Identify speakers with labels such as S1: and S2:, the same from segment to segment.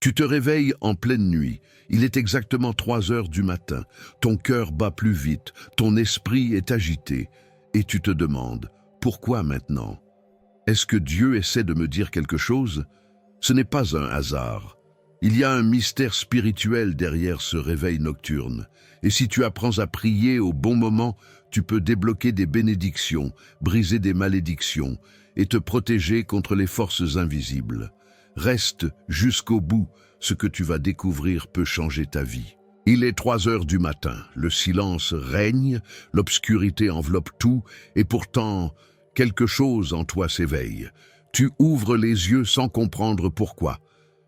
S1: Tu te réveilles en pleine nuit. Il est exactement 3 heures du matin. Ton cœur bat plus vite, ton esprit est agité. Et tu te demandes, pourquoi maintenant? Est-ce que Dieu essaie de me dire quelque chose? Ce n'est pas un hasard. Il y a un mystère spirituel derrière ce réveil nocturne. Et si tu apprends à prier au bon moment, tu peux débloquer des bénédictions, briser des malédictions et te protéger contre les forces invisibles. Reste jusqu'au bout, ce que tu vas découvrir peut changer ta vie. Il est 3 heures du matin, le silence règne, l'obscurité enveloppe tout, et pourtant, quelque chose en toi s'éveille. Tu ouvres les yeux sans comprendre pourquoi.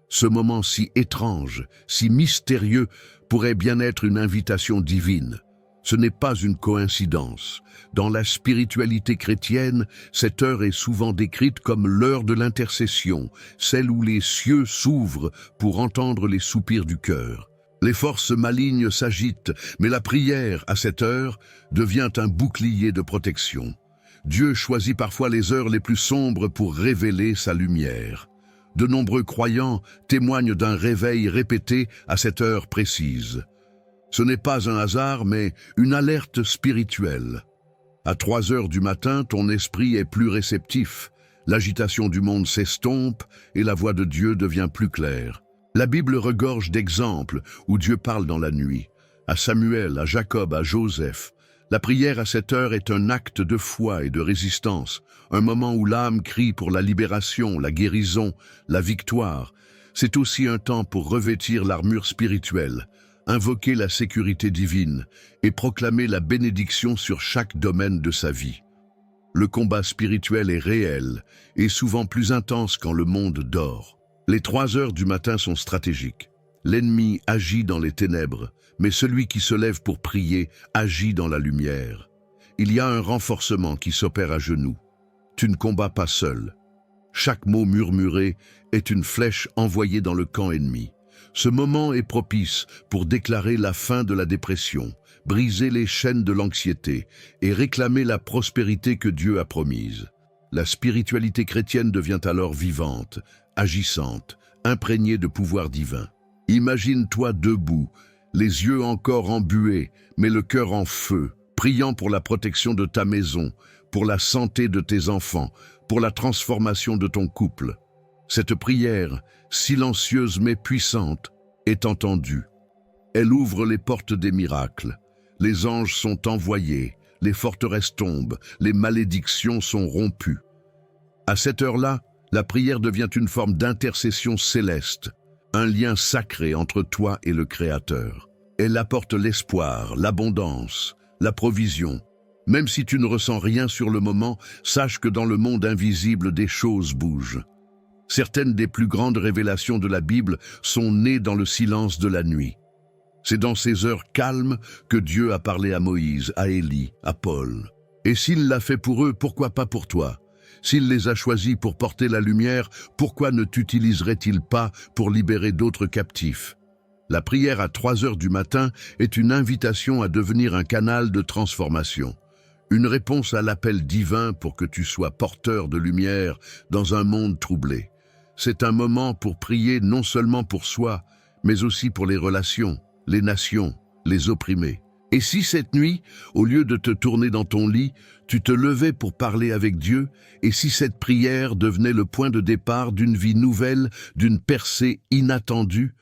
S1: Ce moment si étrange, si mystérieux, pourrait bien être une invitation divine. Ce n'est pas une coïncidence. Dans la spiritualité chrétienne, cette heure est souvent décrite comme l'heure de l'intercession, celle où les cieux s'ouvrent pour entendre les soupirs du cœur. Les forces malignes s'agitent, mais la prière, à cette heure, devient un bouclier de protection. Dieu choisit parfois les heures les plus sombres pour révéler sa lumière. De nombreux croyants témoignent d'un réveil répété à cette heure précise. Ce n'est pas un hasard, mais une alerte spirituelle. À 3 heures du matin, ton esprit est plus réceptif. L'agitation du monde s'estompe et la voix de Dieu devient plus claire. La Bible regorge d'exemples où Dieu parle dans la nuit. À Samuel, à Jacob, à Joseph. La prière à cette heure est un acte de foi et de résistance, un moment où l'âme crie pour la libération, la guérison, la victoire. C'est aussi un temps pour revêtir l'armure spirituelle, invoquer la sécurité divine et proclamer la bénédiction sur chaque domaine de sa vie. Le combat spirituel est réel et souvent plus intense quand le monde dort. Les 3 heures du matin sont stratégiques. L'ennemi agit dans les ténèbres, mais celui qui se lève pour prier agit dans la lumière. Il y a un renforcement qui s'opère à genoux. Tu ne combats pas seul. Chaque mot murmuré est une flèche envoyée dans le camp ennemi. Ce moment est propice pour déclarer la fin de la dépression, briser les chaînes de l'anxiété et réclamer la prospérité que Dieu a promise. La spiritualité chrétienne devient alors vivante, agissante, imprégnée de pouvoir divin. Imagine-toi debout, les yeux encore embués, mais le cœur en feu, priant pour la protection de ta maison, pour la santé de tes enfants, pour la transformation de ton couple. Cette prière, silencieuse mais puissante, est entendue. Elle ouvre les portes des miracles. Les anges sont envoyés, les forteresses tombent, les malédictions sont rompues. À cette heure-là, la prière devient une forme d'intercession céleste, un lien sacré entre toi et le Créateur. Elle apporte l'espoir, l'abondance, la provision. Même si tu ne ressens rien sur le moment, sache que dans le monde invisible, des choses bougent. Certaines des plus grandes révélations de la Bible sont nées dans le silence de la nuit. C'est dans ces heures calmes que Dieu a parlé à Moïse, à Élie, à Paul. Et s'il l'a fait pour eux, pourquoi pas pour toi? S'il les a choisis pour porter la lumière, pourquoi ne t'utiliserait-il pas pour libérer d'autres captifs? La prière à 3 heures du matin est une invitation à devenir un canal de transformation. Une réponse à l'appel divin pour que tu sois porteur de lumière dans un monde troublé. C'est un moment pour prier non seulement pour soi, mais aussi pour les relations, les nations, les opprimés. Et si cette nuit, au lieu de te tourner dans ton lit, tu te levais pour parler avec Dieu, et si cette prière devenait le point de départ d'une vie nouvelle, d'une percée inattendue,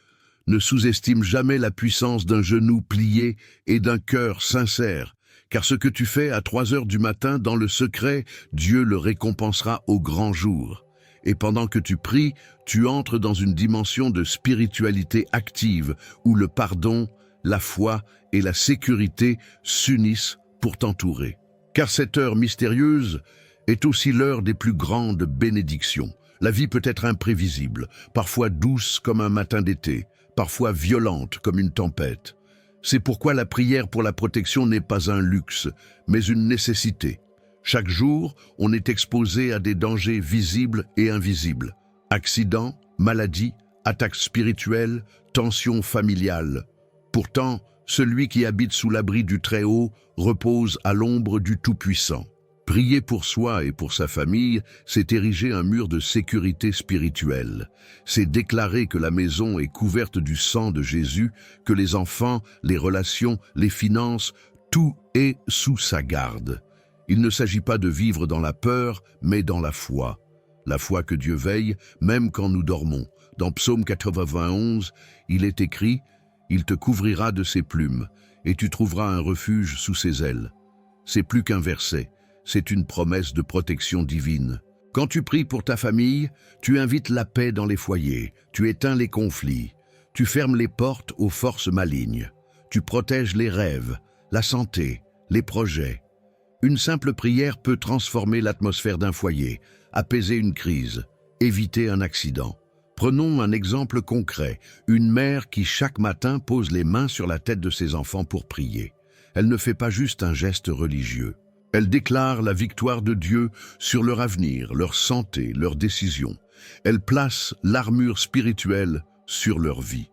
S1: ne sous-estime jamais la puissance d'un genou plié et d'un cœur sincère, car ce que tu fais à 3 heures du matin dans le secret, Dieu le récompensera au grand jour. Et pendant que tu pries, tu entres dans une dimension de spiritualité active où le pardon, la foi et la sécurité s'unissent pour t'entourer. Car cette heure mystérieuse est aussi l'heure des plus grandes bénédictions. La vie peut être imprévisible, parfois douce comme un matin d'été, parfois violente comme une tempête. C'est pourquoi la prière pour la protection n'est pas un luxe, mais une nécessité. Chaque jour, on est exposé à des dangers visibles et invisibles. Accidents, maladies, attaques spirituelles, tensions familiales. Pourtant, celui qui habite sous l'abri du Très-Haut repose à l'ombre du Tout-Puissant. Prier pour soi et pour sa famille, c'est ériger un mur de sécurité spirituelle. C'est déclarer que la maison est couverte du sang de Jésus, que les enfants, les relations, les finances, tout est sous sa garde. Il ne s'agit pas de vivre dans la peur, mais dans la foi. La foi que Dieu veille, même quand nous dormons. Dans Psaume 91, il est écrit « Il te couvrira de ses plumes, et tu trouveras un refuge sous ses ailes ». C'est plus qu'un verset. C'est une promesse de protection divine. Quand tu pries pour ta famille, tu invites la paix dans les foyers, tu éteins les conflits, tu fermes les portes aux forces malignes, tu protèges les rêves, la santé, les projets. Une simple prière peut transformer l'atmosphère d'un foyer, apaiser une crise, éviter un accident. Prenons un exemple concret, une mère qui chaque matin pose les mains sur la tête de ses enfants pour prier. Elle ne fait pas juste un geste religieux. Elle déclare la victoire de Dieu sur leur avenir, leur santé, leurs décisions. Elle place l'armure spirituelle sur leur vie.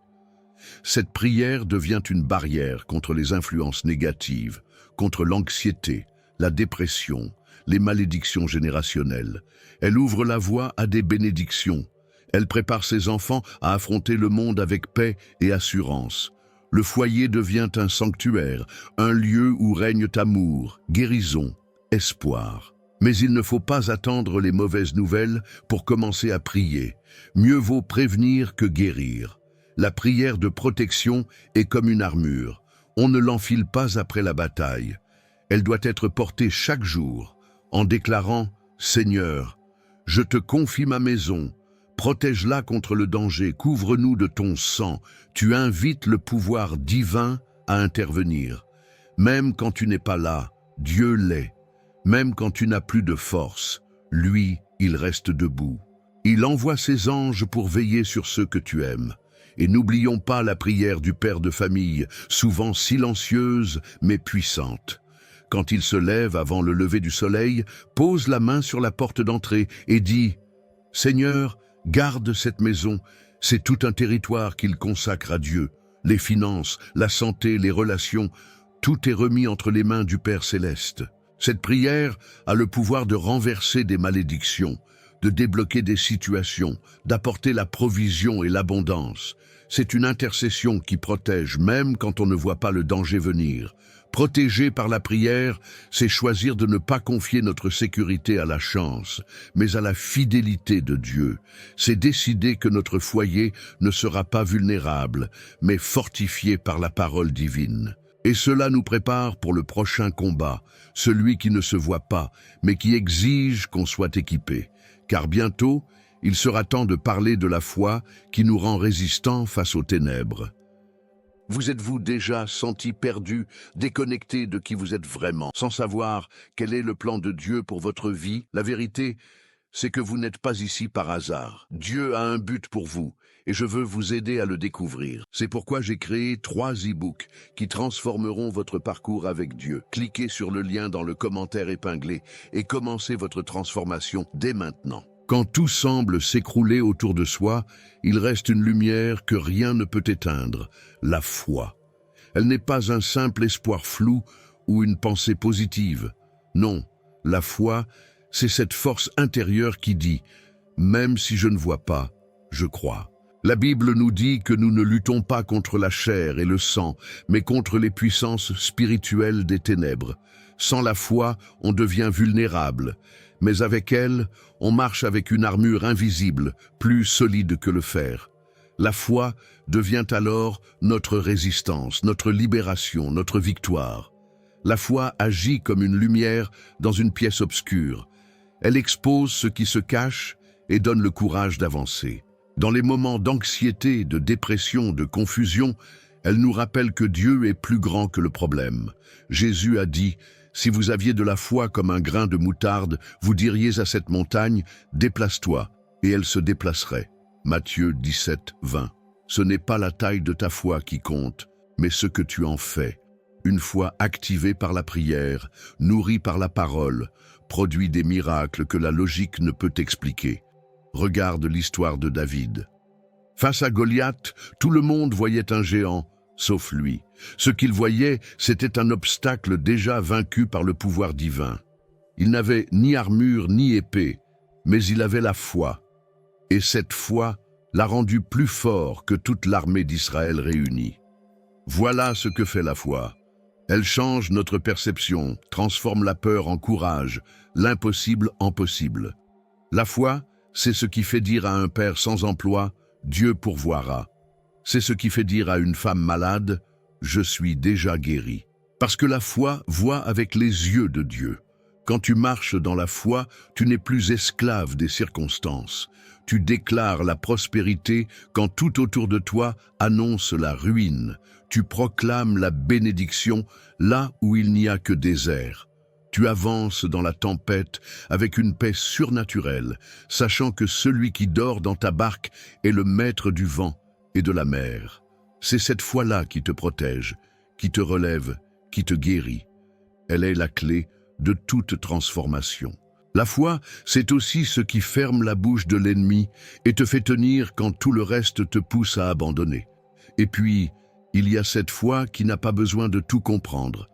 S1: Cette prière devient une barrière contre les influences négatives, contre l'anxiété, la dépression, les malédictions générationnelles. Elle ouvre la voie à des bénédictions. Elle prépare ses enfants à affronter le monde avec paix et assurance. Le foyer devient un sanctuaire, un lieu où règne amour, guérison, espoir. Mais il ne faut pas attendre les mauvaises nouvelles pour commencer à prier. Mieux vaut prévenir que guérir. La prière de protection est comme une armure. On ne l'enfile pas après la bataille. Elle doit être portée chaque jour, en déclarant « Seigneur, je te confie ma maison. Protège-la contre le danger, couvre-nous de ton sang. Tu invites le pouvoir divin à intervenir. Même quand tu n'es pas là, Dieu l'est. Même quand tu n'as plus de force, lui, il reste debout. Il envoie ses anges pour veiller sur ceux que tu aimes. Et n'oublions pas la prière du père de famille, souvent silencieuse mais puissante. Quand il se lève avant le lever du soleil, pose la main sur la porte d'entrée et dit « Seigneur, garde cette maison, c'est tout un territoire qu'il consacre à Dieu. Les finances, la santé, les relations, tout est remis entre les mains du Père Céleste. » Cette prière a le pouvoir de renverser des malédictions, de débloquer des situations, d'apporter la provision et l'abondance. C'est une intercession qui protège même quand on ne voit pas le danger venir. Protéger par la prière, c'est choisir de ne pas confier notre sécurité à la chance, mais à la fidélité de Dieu. C'est décider que notre foyer ne sera pas vulnérable, mais fortifié par la parole divine. Et cela nous prépare pour le prochain combat, celui qui ne se voit pas, mais qui exige qu'on soit équipé. Car bientôt, il sera temps de parler de la foi qui nous rend résistants face aux ténèbres. Vous êtes-vous déjà senti perdu, déconnecté de qui vous êtes vraiment, sans savoir quel est le plan de Dieu pour votre vie? La vérité, c'est que vous n'êtes pas ici par hasard. Dieu a un but pour vous, et je veux vous aider à le découvrir. C'est pourquoi j'ai créé 3 e-books qui transformeront votre parcours avec Dieu. Cliquez sur le lien dans le commentaire épinglé et commencez votre transformation dès maintenant. Quand tout semble s'écrouler autour de soi, il reste une lumière que rien ne peut éteindre, la foi. Elle n'est pas un simple espoir flou ou une pensée positive. Non, la foi, c'est cette force intérieure qui dit « Même si je ne vois pas, je crois ». La Bible nous dit que nous ne luttons pas contre la chair et le sang, mais contre les puissances spirituelles des ténèbres. Sans la foi, on devient vulnérable, mais avec elle, on marche avec une armure invisible, plus solide que le fer. La foi devient alors notre résistance, notre libération, notre victoire. La foi agit comme une lumière dans une pièce obscure. Elle expose ce qui se cache et donne le courage d'avancer. Dans les moments d'anxiété, de dépression, de confusion, elle nous rappelle que Dieu est plus grand que le problème. Jésus a dit « Si vous aviez de la foi comme un grain de moutarde, vous diriez à cette montagne « Déplace-toi » et elle se déplacerait. » Matthieu 17, 20. Ce n'est pas la taille de ta foi qui compte, mais ce que tu en fais. Une foi activée par la prière, nourrie par la parole, produit des miracles que la logique ne peut expliquer. Regarde l'histoire de David. Face à Goliath, tout le monde voyait un géant, sauf lui. Ce qu'il voyait, c'était un obstacle déjà vaincu par le pouvoir divin. Il n'avait ni armure ni épée, mais il avait la foi. Et cette foi l'a rendu plus fort que toute l'armée d'Israël réunie. Voilà ce que fait la foi. Elle change notre perception, transforme la peur en courage, l'impossible en possible. La foi, c'est ce qui fait dire à un père sans emploi, Dieu pourvoira. C'est ce qui fait dire à une femme malade, je suis déjà guéri. Parce que la foi voit avec les yeux de Dieu. Quand tu marches dans la foi, tu n'es plus esclave des circonstances. Tu déclares la prospérité quand tout autour de toi annonce la ruine. Tu proclames la bénédiction là où il n'y a que désert. Tu avances dans la tempête avec une paix surnaturelle, sachant que celui qui dort dans ta barque est le maître du vent et de la mer. C'est cette foi-là qui te protège, qui te relève, qui te guérit. Elle est la clé de toute transformation. La foi, c'est aussi ce qui ferme la bouche de l'ennemi et te fait tenir quand tout le reste te pousse à abandonner. Et puis, il y a cette foi qui n'a pas besoin de tout comprendre.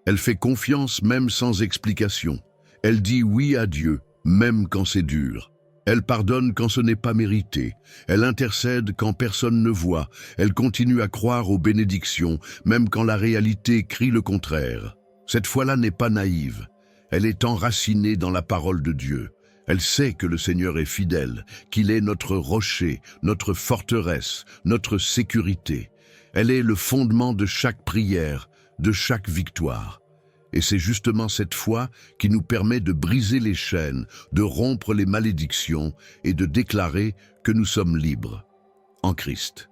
S1: Elle fait confiance même sans explication. Elle dit oui à Dieu, même quand c'est dur. Elle pardonne quand ce n'est pas mérité. Elle intercède quand personne ne voit. Elle continue à croire aux bénédictions, même quand la réalité crie le contraire. Cette foi-là n'est pas naïve. Elle est enracinée dans la parole de Dieu. Elle sait que le Seigneur est fidèle, qu'il est notre rocher, notre forteresse, notre sécurité. Elle est le fondement de chaque prière, de chaque victoire. Et c'est justement cette foi qui nous permet de briser les chaînes, de rompre les malédictions et de déclarer que nous sommes libres en Christ.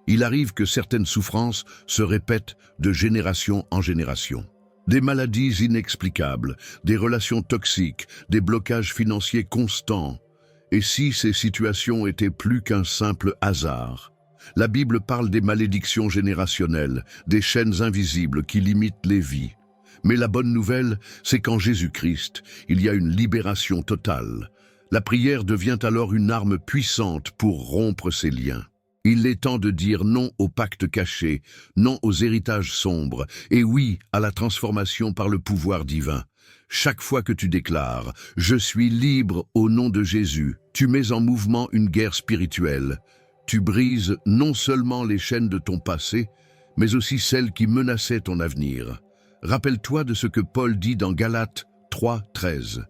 S1: Il arrive que certaines souffrances se répètent de génération en génération. Des maladies inexplicables, des relations toxiques, des blocages financiers constants. Et si ces situations étaient plus qu'un simple hasard? La Bible parle des malédictions générationnelles, des chaînes invisibles qui limitent les vies. Mais la bonne nouvelle, c'est qu'en Jésus-Christ, il y a une libération totale. La prière devient alors une arme puissante pour rompre ces liens. Il est temps de dire non au pacte caché, non aux héritages sombres, et oui à la transformation par le pouvoir divin. Chaque fois que tu déclares « Je suis libre au nom de Jésus », tu mets en mouvement une guerre spirituelle. Tu brises non seulement les chaînes de ton passé, mais aussi celles qui menaçaient ton avenir. Rappelle-toi de ce que Paul dit dans Galates 3:13.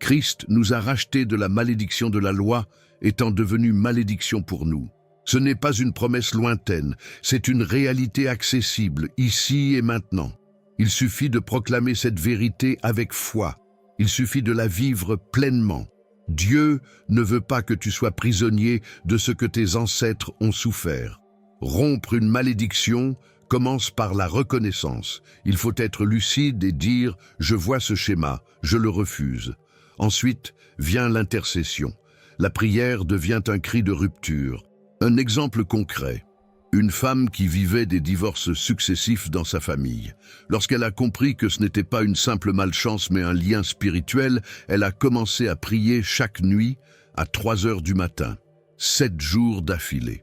S1: Christ nous a rachetés de la malédiction de la loi, étant devenu malédiction pour nous. Ce n'est pas une promesse lointaine, c'est une réalité accessible, ici et maintenant. Il suffit de proclamer cette vérité avec foi. Il suffit de la vivre pleinement. Dieu ne veut pas que tu sois prisonnier de ce que tes ancêtres ont souffert. Rompre une malédiction commence par la reconnaissance. Il faut être lucide et dire « Je vois ce schéma, je le refuse ». Ensuite vient l'intercession. La prière devient un cri de rupture. Un exemple concret. Une femme qui vivait des divorces successifs dans sa famille. Lorsqu'elle a compris que ce n'était pas une simple malchance mais un lien spirituel, elle a commencé à prier chaque nuit à 3 heures du matin, 7 jours d'affilée.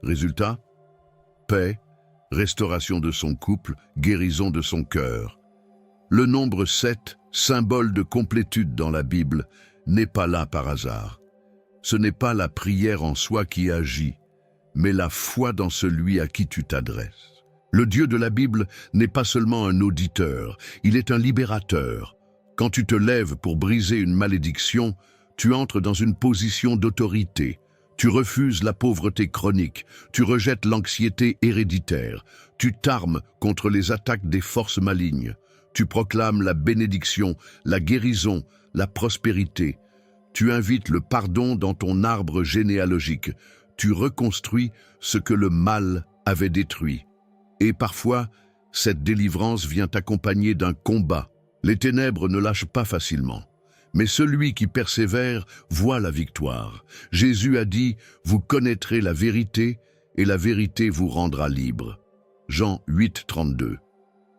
S1: Résultat? Paix, restauration de son couple, guérison de son cœur. Le nombre 7, symbole de complétude dans la Bible, n'est pas là par hasard. Ce n'est pas la prière en soi qui agit, mais la foi dans celui à qui tu t'adresses. Le Dieu de la Bible n'est pas seulement un auditeur, il est un libérateur. Quand tu te lèves pour briser une malédiction, tu entres dans une position d'autorité. Tu refuses la pauvreté chronique, tu rejettes l'anxiété héréditaire, tu t'armes contre les attaques des forces malignes. Tu proclames la bénédiction, la guérison, la prospérité. Tu invites le pardon dans ton arbre généalogique. Tu reconstruis ce que le mal avait détruit. Et parfois, cette délivrance vient accompagnée d'un combat. Les ténèbres ne lâchent pas facilement. Mais celui qui persévère voit la victoire. Jésus a dit « Vous connaîtrez la vérité, et la vérité vous rendra libre ». Jean 8:32.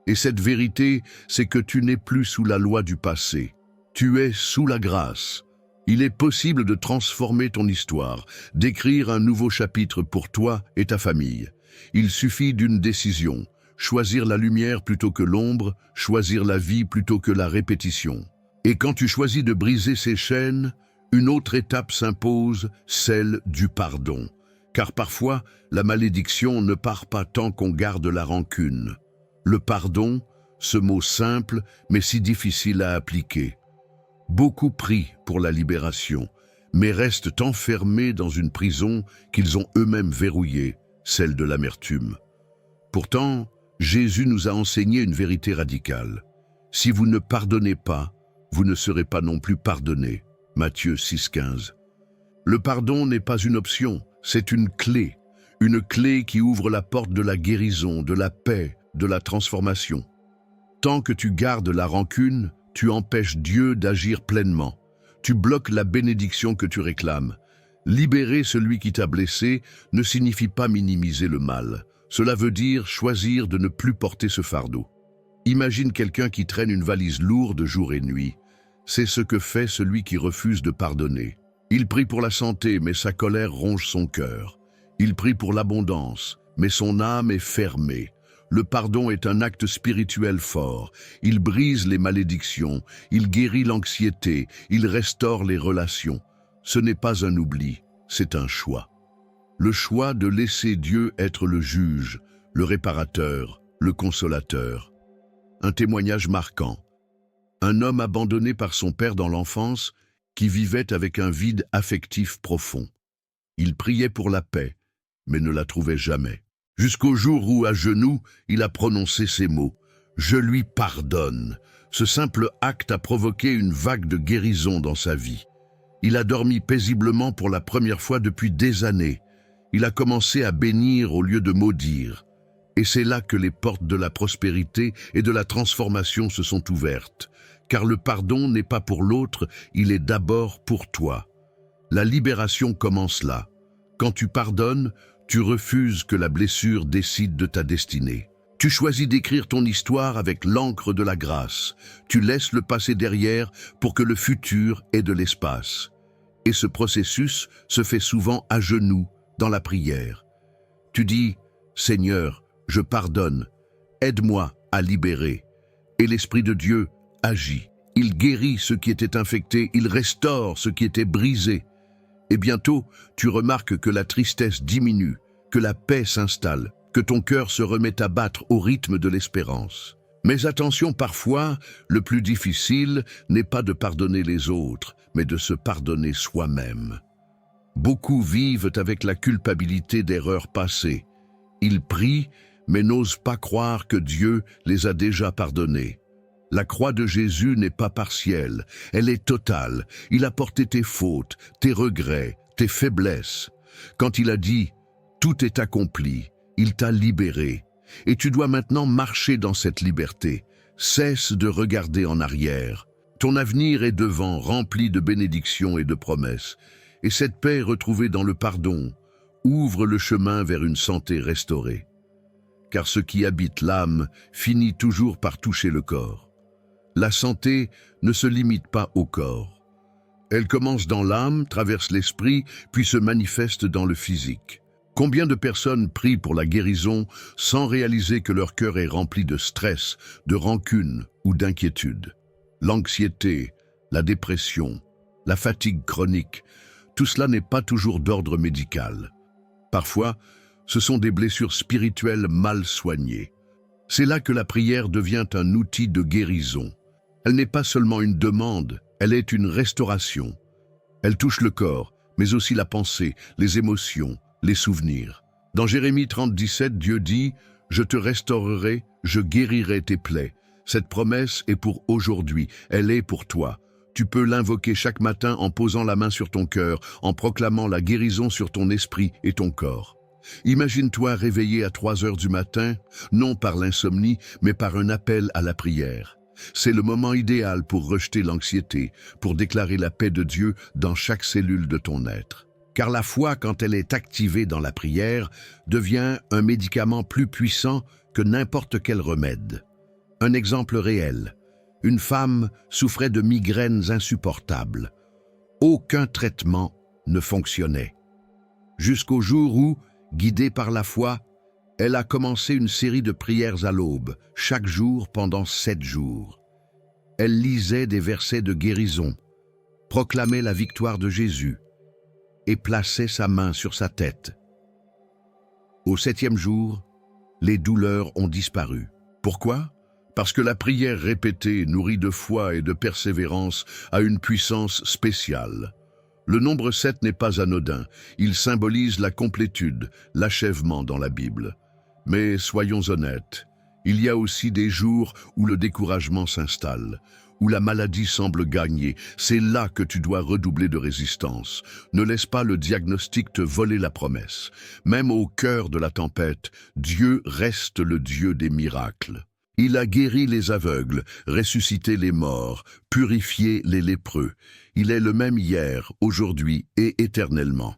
S1: Et cette vérité, c'est que tu n'es plus sous la loi du passé. Tu es sous la grâce. Il est possible de transformer ton histoire, d'écrire un nouveau chapitre pour toi et ta famille. Il suffit d'une décision, choisir la lumière plutôt que l'ombre, choisir la vie plutôt que la répétition. Et quand tu choisis de briser ces chaînes, une autre étape s'impose, celle du pardon. Car parfois, la malédiction ne part pas tant qu'on garde la rancune. Le pardon, ce mot simple, mais si difficile à appliquer. Beaucoup prient pour la libération, mais restent enfermés dans une prison qu'ils ont eux-mêmes verrouillée, celle de l'amertume. Pourtant, Jésus nous a enseigné une vérité radicale. Si vous ne pardonnez pas, vous ne serez pas non plus pardonnés. Matthieu 6,15. Le pardon n'est pas une option, c'est une clé qui ouvre la porte de la guérison, de la paix, de la transformation. Tant que tu gardes la rancune, tu empêches Dieu d'agir pleinement. Tu bloques la bénédiction que tu réclames. Libérer celui qui t'a blessé ne signifie pas minimiser le mal. Cela veut dire choisir de ne plus porter ce fardeau. Imagine quelqu'un qui traîne une valise lourde jour et nuit. C'est ce que fait celui qui refuse de pardonner. Il prie pour la santé, mais sa colère ronge son cœur. Il prie pour l'abondance, mais son âme est fermée. Le pardon est un acte spirituel fort. Il brise les malédictions, il guérit l'anxiété, il restaure les relations. Ce n'est pas un oubli, c'est un choix. Le choix de laisser Dieu être le juge, le réparateur, le consolateur. Un témoignage marquant. Un homme abandonné par son père dans l'enfance qui vivait avec un vide affectif profond. Il priait pour la paix, mais ne la trouvait jamais. Jusqu'au jour où, à genoux, il a prononcé ces mots. « Je lui pardonne ». Ce simple acte a provoqué une vague de guérison dans sa vie. Il a dormi paisiblement pour la première fois depuis des années. Il a commencé à bénir au lieu de maudire. Et c'est là que les portes de la prospérité et de la transformation se sont ouvertes. Car le pardon n'est pas pour l'autre, il est d'abord pour toi. La libération commence là. Quand tu pardonnes, tu refuses que la blessure décide de ta destinée. Tu choisis d'écrire ton histoire avec l'encre de la grâce. Tu laisses le passé derrière pour que le futur ait de l'espace. Et ce processus se fait souvent à genoux, dans la prière. Tu dis « Seigneur, je pardonne, aide-moi à libérer ». Et l'Esprit de Dieu agit. Il guérit ce qui était infecté, il restaure ce qui était brisé. Et bientôt, tu remarques que la tristesse diminue, que la paix s'installe, que ton cœur se remet à battre au rythme de l'espérance. Mais attention, parfois, le plus difficile n'est pas de pardonner les autres, mais de se pardonner soi-même. Beaucoup vivent avec la culpabilité d'erreurs passées. Ils prient, mais n'osent pas croire que Dieu les a déjà pardonnés. La croix de Jésus n'est pas partielle, elle est totale. Il a porté tes fautes, tes regrets, tes faiblesses. Quand il a dit « Tout est accompli », il t'a libéré. Et tu dois maintenant marcher dans cette liberté. Cesse de regarder en arrière. Ton avenir est devant, rempli de bénédictions et de promesses. Et cette paix retrouvée dans le pardon ouvre le chemin vers une santé restaurée. Car ce qui habite l'âme finit toujours par toucher le corps. La santé ne se limite pas au corps. Elle commence dans l'âme, traverse l'esprit, puis se manifeste dans le physique. Combien de personnes prient pour la guérison sans réaliser que leur cœur est rempli de stress, de rancune ou d'inquiétude? L'anxiété, la dépression, la fatigue chronique, tout cela n'est pas toujours d'ordre médical. Parfois, ce sont des blessures spirituelles mal soignées. C'est là que la prière devient un outil de guérison. Elle n'est pas seulement une demande, elle est une restauration. Elle touche le corps, mais aussi la pensée, les émotions, les souvenirs. Dans Jérémie 30:17, Dieu dit « Je te restaurerai, je guérirai tes plaies ». Cette promesse est pour aujourd'hui, elle est pour toi. Tu peux l'invoquer chaque matin en posant la main sur ton cœur, en proclamant la guérison sur ton esprit et ton corps. Imagine-toi réveillé à 3 heures du matin, non par l'insomnie, mais par un appel à la prière. C'est le moment idéal pour rejeter l'anxiété, pour déclarer la paix de Dieu dans chaque cellule de ton être. Car la foi, quand elle est activée dans la prière, devient un médicament plus puissant que n'importe quel remède. Un exemple réel. Une femme souffrait de migraines insupportables. Aucun traitement ne fonctionnait. Jusqu'au jour où, guidée par la foi, elle a commencé une série de prières à l'aube, chaque jour pendant 7 jours. Elle lisait des versets de guérison, proclamait la victoire de Jésus et plaçait sa main sur sa tête. Au 7e jour, les douleurs ont disparu. Pourquoi? Parce que la prière répétée, nourrie de foi et de persévérance, a une puissance spéciale. Le nombre 7 n'est pas anodin, il symbolise la complétude, l'achèvement dans la Bible. Mais soyons honnêtes, il y a aussi des jours où le découragement s'installe, où la maladie semble gagner. C'est là que tu dois redoubler de résistance. Ne laisse pas le diagnostic te voler la promesse. Même au cœur de la tempête, Dieu reste le Dieu des miracles. Il a guéri les aveugles, ressuscité les morts, purifié les lépreux. Il est le même hier, aujourd'hui et éternellement.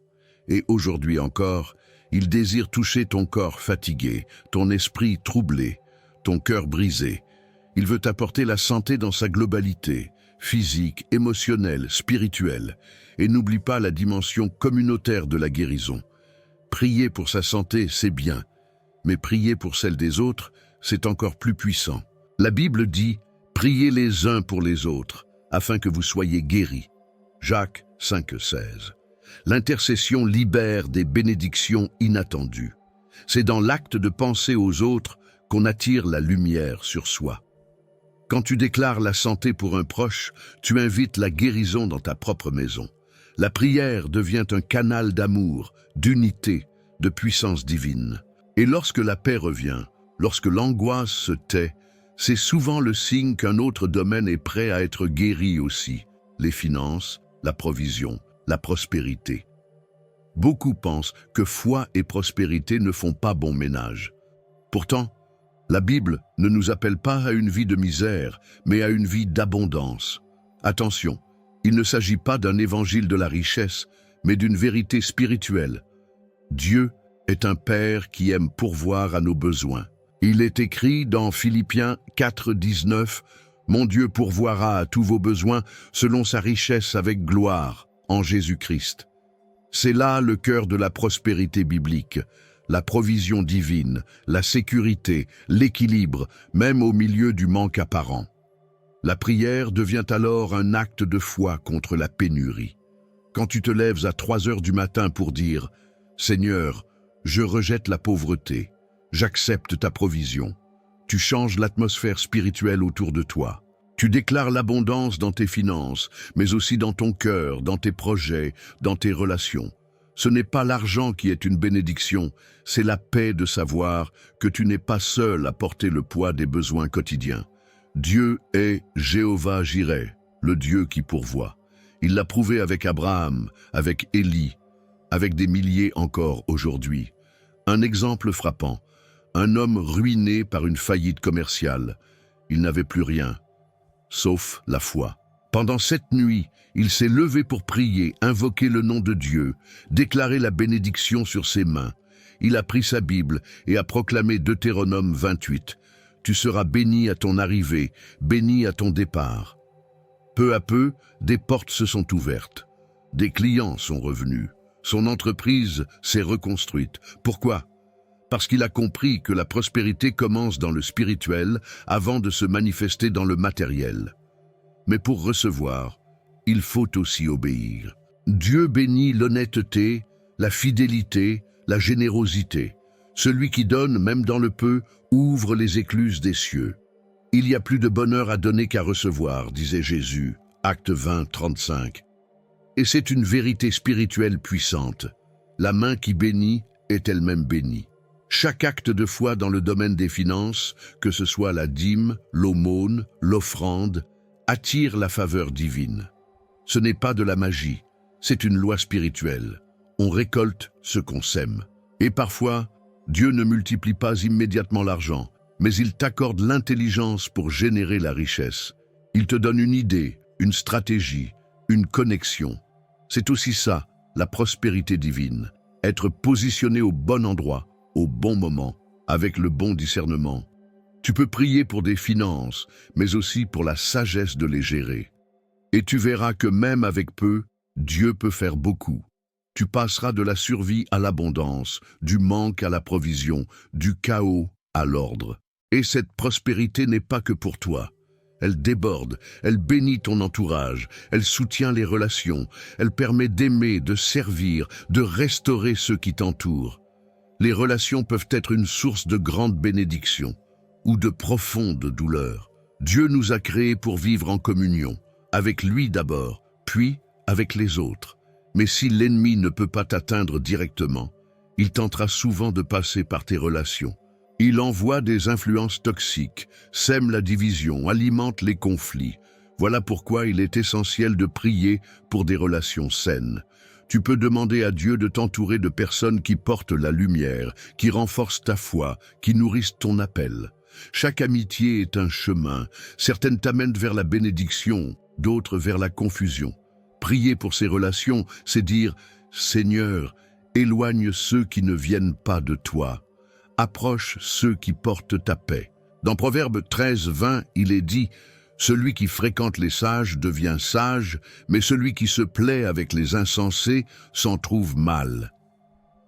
S1: Et aujourd'hui encore, il désire toucher ton corps fatigué, ton esprit troublé, ton cœur brisé. Il veut apporter la santé dans sa globalité, physique, émotionnelle, spirituelle. Et n'oublie pas la dimension communautaire de la guérison. Prier pour sa santé, c'est bien, mais prier pour celle des autres, c'est encore plus puissant. La Bible dit « Priez les uns pour les autres, afin que vous soyez guéris ». Jacques 5,16. L'intercession libère des bénédictions inattendues. C'est dans l'acte de penser aux autres qu'on attire la lumière sur soi. Quand tu déclares la santé pour un proche, tu invites la guérison dans ta propre maison. La prière devient un canal d'amour, d'unité, de puissance divine. Et lorsque la paix revient, lorsque l'angoisse se tait, c'est souvent le signe qu'un autre domaine est prêt à être guéri aussi. Les finances, la provision, la prospérité. Beaucoup pensent que foi et prospérité ne font pas bon ménage. Pourtant, la Bible ne nous appelle pas à une vie de misère, mais à une vie d'abondance. Attention, il ne s'agit pas d'un évangile de la richesse, mais d'une vérité spirituelle. Dieu est un Père qui aime pourvoir à nos besoins. Il est écrit dans Philippiens 4,19 « Mon Dieu pourvoira à tous vos besoins selon sa richesse avec gloire en Jésus-Christ ». C'est là le cœur de la prospérité biblique, la provision divine, la sécurité, l'équilibre, même au milieu du manque apparent. La prière devient alors un acte de foi contre la pénurie. Quand tu te lèves à 3 heures du matin pour dire « Seigneur, je rejette la pauvreté, j'accepte ta provision », tu changes l'atmosphère spirituelle autour de toi. Tu déclares l'abondance dans tes finances, mais aussi dans ton cœur, dans tes projets, dans tes relations. Ce n'est pas l'argent qui est une bénédiction, c'est la paix de savoir que tu n'es pas seul à porter le poids des besoins quotidiens. Dieu est Jéhovah Jireh, le Dieu qui pourvoit. Il l'a prouvé avec Abraham, avec Élie, avec des milliers encore aujourd'hui. Un exemple frappant, un homme ruiné par une faillite commerciale. Il n'avait plus rien, sauf la foi. Pendant 7 nuits, il s'est levé pour prier, invoquer le nom de Dieu, déclarer la bénédiction sur ses mains. Il a pris sa Bible et a proclamé Deutéronome 28. « Tu seras béni à ton arrivée, béni à ton départ. » Peu à peu, des portes se sont ouvertes. Des clients sont revenus. Son entreprise s'est reconstruite. Pourquoi? Parce qu'il a compris que la prospérité commence dans le spirituel avant de se manifester dans le matériel. Mais pour recevoir, il faut aussi obéir. Dieu bénit l'honnêteté, la fidélité, la générosité. Celui qui donne, même dans le peu, ouvre les écluses des cieux. Il y a plus de bonheur à donner qu'à recevoir, disait Jésus, Acte 20, 35. Et c'est une vérité spirituelle puissante. La main qui bénit est elle-même bénie. Chaque acte de foi dans le domaine des finances, que ce soit la dîme, l'aumône, l'offrande, attire la faveur divine. Ce n'est pas de la magie, c'est une loi spirituelle. On récolte ce qu'on sème. Et parfois, Dieu ne multiplie pas immédiatement l'argent, mais il t'accorde l'intelligence pour générer la richesse. Il te donne une idée, une stratégie, une connexion. C'est aussi ça, la prospérité divine. Être positionné au bon endroit, au bon moment, avec le bon discernement. Tu peux prier pour des finances, mais aussi pour la sagesse de les gérer. Et tu verras que même avec peu, Dieu peut faire beaucoup. Tu passeras de la survie à l'abondance, du manque à la provision, du chaos à l'ordre. Et cette prospérité n'est pas que pour toi. Elle déborde, elle bénit ton entourage, elle soutient les relations, elle permet d'aimer, de servir, de restaurer ceux qui t'entourent. Les relations peuvent être une source de grande bénédiction ou de profonde douleur. Dieu nous a créés pour vivre en communion, avec lui d'abord, puis avec les autres. Mais si l'ennemi ne peut pas t'atteindre directement, il tentera souvent de passer par tes relations. Il envoie des influences toxiques, sème la division, alimente les conflits. Voilà pourquoi il est essentiel de prier pour des relations saines. Tu peux demander à Dieu de t'entourer de personnes qui portent la lumière, qui renforcent ta foi, qui nourrissent ton appel. Chaque amitié est un chemin. Certaines t'amènent vers la bénédiction, d'autres vers la confusion. Prier pour ces relations, c'est dire « Seigneur, éloigne ceux qui ne viennent pas de toi. Approche ceux qui portent ta paix. » Dans Proverbe 13:20, il est dit « Celui qui fréquente les sages devient sage, mais celui qui se plaît avec les insensés s'en trouve mal. »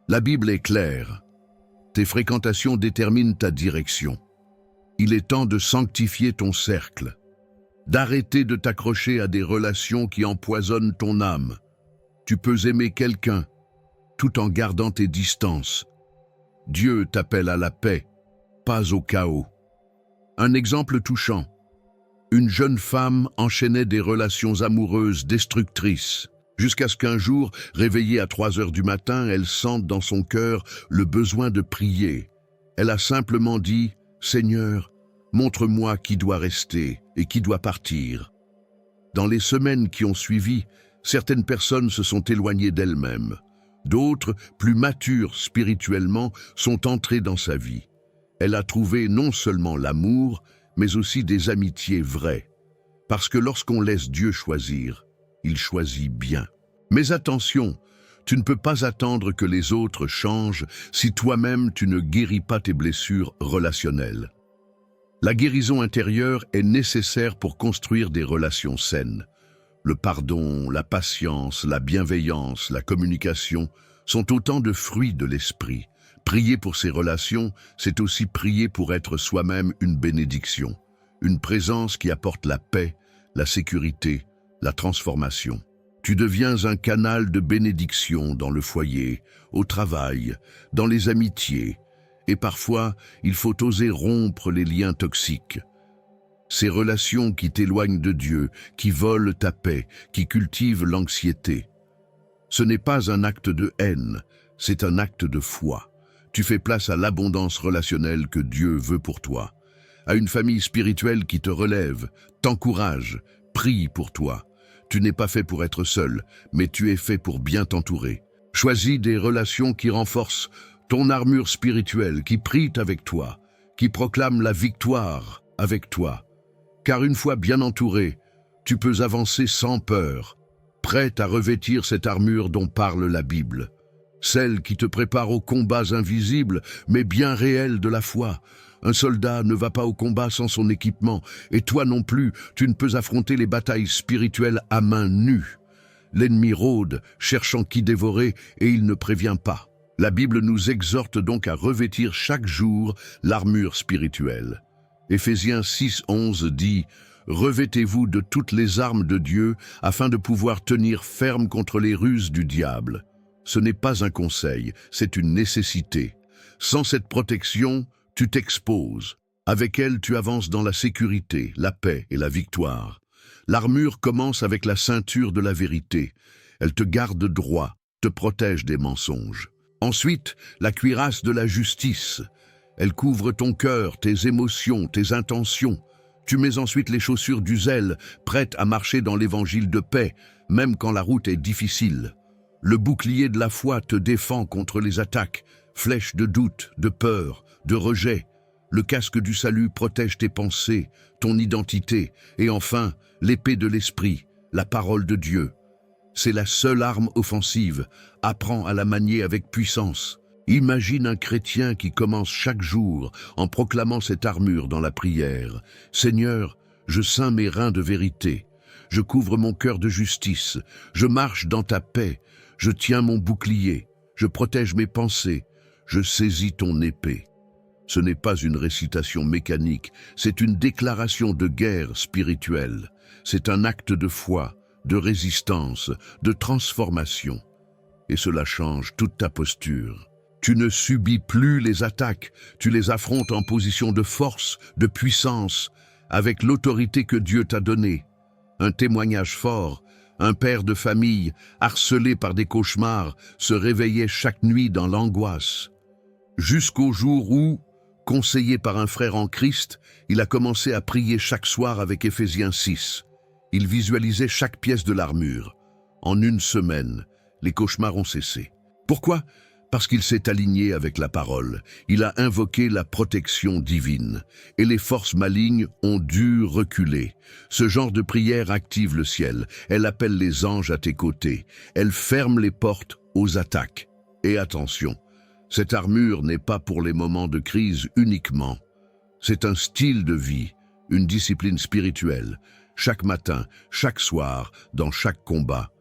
S1: La Bible est claire. Tes fréquentations déterminent ta direction. Il est temps de sanctifier ton cercle, d'arrêter de t'accrocher à des relations qui empoisonnent ton âme. Tu peux aimer quelqu'un tout en gardant tes distances. Dieu t'appelle à la paix, pas au chaos. Un exemple touchant. Une jeune femme enchaînait des relations amoureuses destructrices, jusqu'à ce qu'un jour, réveillée à 3 heures du matin, elle sente dans son cœur le besoin de prier. Elle a simplement dit « Seigneur, montre-moi qui doit rester et qui doit partir. » Dans les semaines qui ont suivi, certaines personnes se sont éloignées d'elles-mêmes. D'autres, plus matures spirituellement, sont entrées dans sa vie. Elle a trouvé non seulement l'amour, mais aussi des amitiés vraies. Parce que lorsqu'on laisse Dieu choisir, il choisit bien. Mais attention, tu ne peux pas attendre que les autres changent si toi-même tu ne guéris pas tes blessures relationnelles. La guérison intérieure est nécessaire pour construire des relations saines. Le pardon, la patience, la bienveillance, la communication sont autant de fruits de l'esprit. Prier pour ces relations, c'est aussi prier pour être soi-même une bénédiction, une présence qui apporte la paix, la sécurité, la transformation. Tu deviens un canal de bénédiction dans le foyer, au travail, dans les amitiés, et parfois, il faut oser rompre les liens toxiques. Ces relations qui t'éloignent de Dieu, qui volent ta paix, qui cultivent l'anxiété. Ce n'est pas un acte de haine, c'est un acte de foi. Tu fais place à l'abondance relationnelle que Dieu veut pour toi, à une famille spirituelle qui te relève, t'encourage, prie pour toi. Tu n'es pas fait pour être seul, mais tu es fait pour bien t'entourer. Choisis des relations qui renforcent ton armure spirituelle, qui prient avec toi, qui proclament la victoire avec toi. Car une fois bien entouré, tu peux avancer sans peur, prête à revêtir cette armure dont parle la Bible. Celle qui te prépare aux combats invisibles, mais bien réels de la foi. Un soldat ne va pas au combat sans son équipement, et toi non plus, tu ne peux affronter les batailles spirituelles à main nue. L'ennemi rôde, cherchant qui dévorer, et il ne prévient pas. La Bible nous exhorte donc à revêtir chaque jour l'armure spirituelle. Éphésiens 6:11 dit « Revêtez-vous de toutes les armes de Dieu afin de pouvoir tenir ferme contre les ruses du diable. » Ce n'est pas un conseil, c'est une nécessité. Sans cette protection, tu t'exposes. Avec elle, tu avances dans la sécurité, la paix et la victoire. L'armure commence avec la ceinture de la vérité. Elle te garde droit, te protège des mensonges. Ensuite, la cuirasse de la justice. Elle couvre ton cœur, tes émotions, tes intentions. Tu mets ensuite les chaussures du zèle, prêtes à marcher dans l'évangile de paix, même quand la route est difficile. Le bouclier de la foi te défend contre les attaques, flèches de doute, de peur, de rejet. Le casque du salut protège tes pensées, ton identité. Et enfin, l'épée de l'esprit, la parole de Dieu. C'est la seule arme offensive. Apprends à la manier avec puissance. Imagine un chrétien qui commence chaque jour en proclamant cette armure dans la prière. « Seigneur, je ceins mes reins de vérité. Je couvre mon cœur de justice. Je marche dans ta paix. Je tiens mon bouclier. Je protège mes pensées. Je saisis ton épée. » Ce n'est pas une récitation mécanique, c'est une déclaration de guerre spirituelle. C'est un acte de foi, de résistance, de transformation. Et cela change toute ta posture. Tu ne subis plus les attaques, tu les affrontes en position de force, de puissance, avec l'autorité que Dieu t'a donnée. Un témoignage fort, un père de famille, harcelé par des cauchemars, se réveillait chaque nuit dans l'angoisse. Jusqu'au jour où, conseillé par un frère en Christ, il a commencé à prier chaque soir avec Éphésiens 6. Il visualisait chaque pièce de l'armure. En une semaine, les cauchemars ont cessé. Pourquoi ? Parce qu'il s'est aligné avec la parole. Il a invoqué la protection divine. Et les forces malignes ont dû reculer. Ce genre de prière active le ciel. Elle appelle les anges à tes côtés. Elle ferme les portes aux attaques. Et attention, cette armure n'est pas pour les moments de crise uniquement. C'est un style de vie, une discipline spirituelle. Chaque matin, chaque soir, dans chaque combat.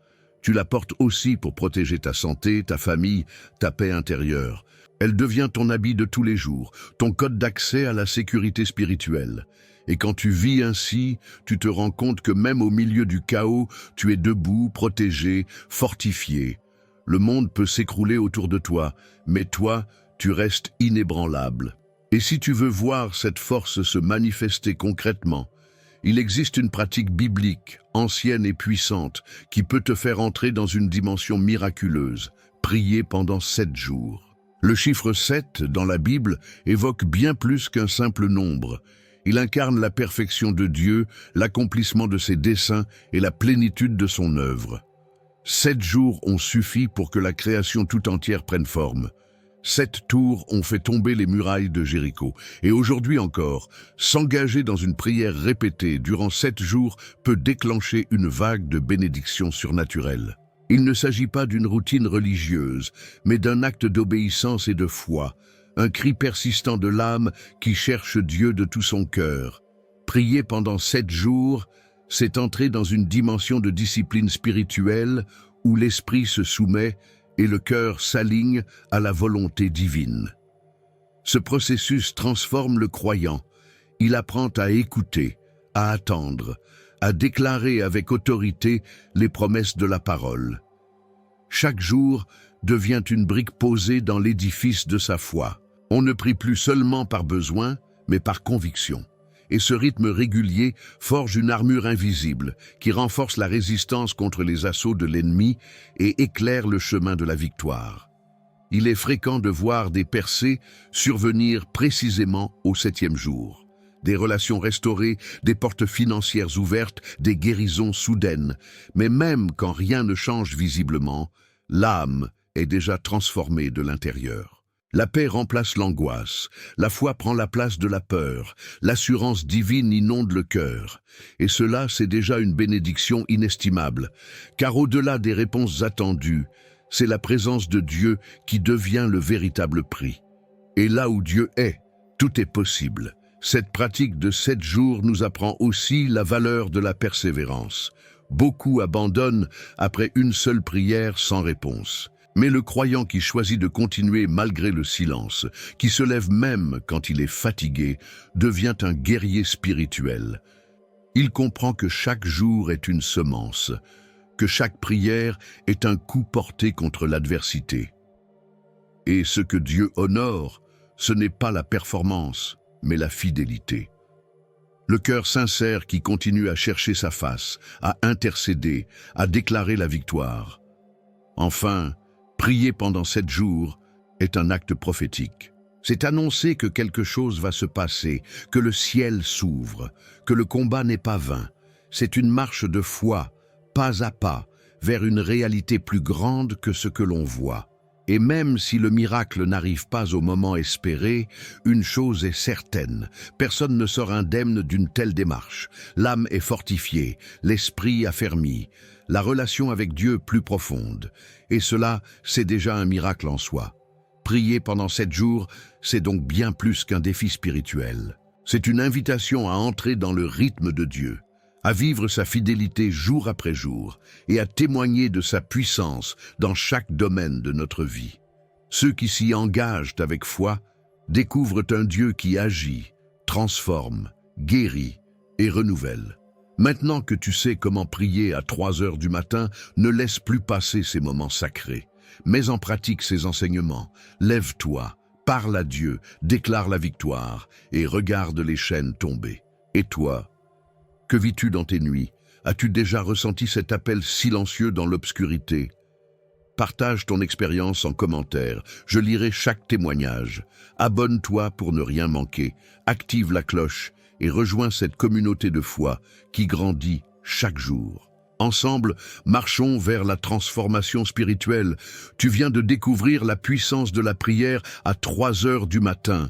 S1: Tu la portes aussi pour protéger ta santé, ta famille, ta paix intérieure. Elle devient ton habit de tous les jours, ton code d'accès à la sécurité spirituelle. Et quand tu vis ainsi, tu te rends compte que même au milieu du chaos, tu es debout, protégé, fortifié. Le monde peut s'écrouler autour de toi, mais toi, tu restes inébranlable. Et si tu veux voir cette force se manifester concrètement, il existe une pratique biblique, ancienne et puissante, qui peut te faire entrer dans une dimension miraculeuse, prier pendant 7 jours. Le chiffre 7, dans la Bible, évoque bien plus qu'un simple nombre. Il incarne la perfection de Dieu, l'accomplissement de ses desseins et la plénitude de son œuvre. 7 jours ont suffi pour que la création tout entière prenne forme. 7 tours ont fait tomber les murailles de Jéricho. Et aujourd'hui encore, s'engager dans une prière répétée durant 7 jours peut déclencher une vague de bénédictions surnaturelles. Il ne s'agit pas d'une routine religieuse, mais d'un acte d'obéissance et de foi, un cri persistant de l'âme qui cherche Dieu de tout son cœur. Prier pendant 7 jours, c'est entrer dans une dimension de discipline spirituelle où l'esprit se soumet et le cœur s'aligne à la volonté divine. Ce processus transforme le croyant. Il apprend à écouter, à attendre, à déclarer avec autorité les promesses de la parole. Chaque jour devient une brique posée dans l'édifice de sa foi. On ne prie plus seulement par besoin, mais par conviction. Et ce rythme régulier forge une armure invisible qui renforce la résistance contre les assauts de l'ennemi et éclaire le chemin de la victoire. Il est fréquent de voir des percées survenir précisément au 7e jour. Des relations restaurées, des portes financières ouvertes, des guérisons soudaines. Mais même quand rien ne change visiblement, l'âme est déjà transformée de l'intérieur. La paix remplace l'angoisse, la foi prend la place de la peur, l'assurance divine inonde le cœur. Et cela, c'est déjà une bénédiction inestimable, car au-delà des réponses attendues, c'est la présence de Dieu qui devient le véritable prix. Et là où Dieu est, tout est possible. Cette pratique de 7 jours nous apprend aussi la valeur de la persévérance. Beaucoup abandonnent après une seule prière sans réponse. Mais le croyant qui choisit de continuer malgré le silence, qui se lève même quand il est fatigué, devient un guerrier spirituel. Il comprend que chaque jour est une semence, que chaque prière est un coup porté contre l'adversité. Et ce que Dieu honore, ce n'est pas la performance, mais la fidélité. Le cœur sincère qui continue à chercher sa face, à intercéder, à déclarer la victoire. Enfin, prier pendant 7 jours est un acte prophétique. C'est annoncer que quelque chose va se passer, que le ciel s'ouvre, que le combat n'est pas vain. C'est une marche de foi, pas à pas, vers une réalité plus grande que ce que l'on voit. Et même si le miracle n'arrive pas au moment espéré, une chose est certaine, personne ne sort indemne d'une telle démarche. L'âme est fortifiée, l'esprit affermi, la relation avec Dieu plus profonde. Et cela, c'est déjà un miracle en soi. Prier pendant 7 jours, c'est donc bien plus qu'un défi spirituel. C'est une invitation à entrer dans le rythme de Dieu, à vivre sa fidélité jour après jour et à témoigner de sa puissance dans chaque domaine de notre vie. Ceux qui s'y engagent avec foi découvrent un Dieu qui agit, transforme, guérit et renouvelle. Maintenant que tu sais comment prier à 3 heures du matin, ne laisse plus passer ces moments sacrés. Mets en pratique ces enseignements. Lève-toi, parle à Dieu, déclare la victoire et regarde les chaînes tomber. Et toi, que vis-tu dans tes nuits? As-tu déjà ressenti cet appel silencieux dans l'obscurité? Partage ton expérience en commentaire. Je lirai chaque témoignage. Abonne-toi pour ne rien manquer. Active la cloche et rejoins cette communauté de foi qui grandit chaque jour. Ensemble, marchons vers la transformation spirituelle. Tu viens de découvrir la puissance de la prière à 3 heures du matin.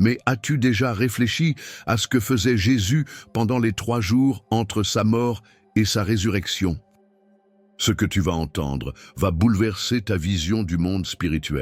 S1: Mais as-tu déjà réfléchi à ce que faisait Jésus pendant les 3 jours entre sa mort et sa résurrection? Ce que tu vas entendre va bouleverser ta vision du monde spirituel.